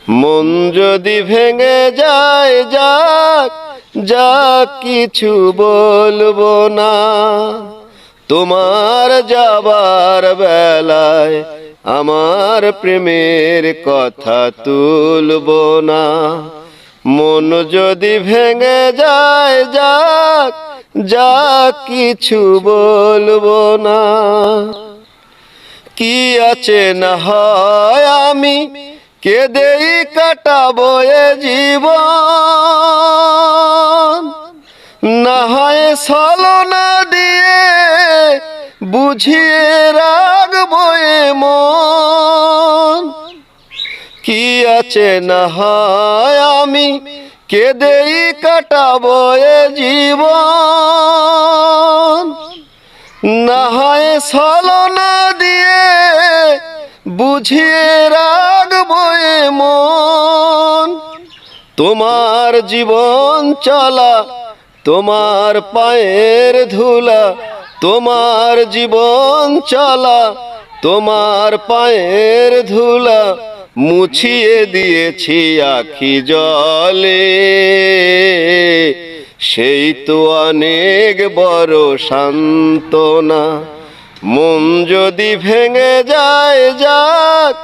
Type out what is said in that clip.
মন যদি ভেঙে যায় যাক, যাক কিছু বলবো না। তোমার যাবার বেলায় আমার প্রেমের কথা তুলবো না। মন যদি ভেঙে যায় যাক, যাক কিছু বলবো না। কি আছে না হয় আমি কেঁদেই কাটাবো এ জীবন, না হয় ছলনা দিয়ে বুঝিয়ে রাখবো এ মন। কি আছে না হয় আমি কেঁদেই কাটাবো এ জীবন, না হয় ছলনা দিয়ে বুঝিয়ে রাখবো এ মন। তোমার জীবন চলা, তোমার পায়ের ধুলা, তোমার জীবন চলা, তোমার পায়ের ধুলা মুছিয়ে দিয়েছি আখি জলে। সেই তো অনেক বড় সান্ত্বনা। মন যদি ভেঙে যায় যাক,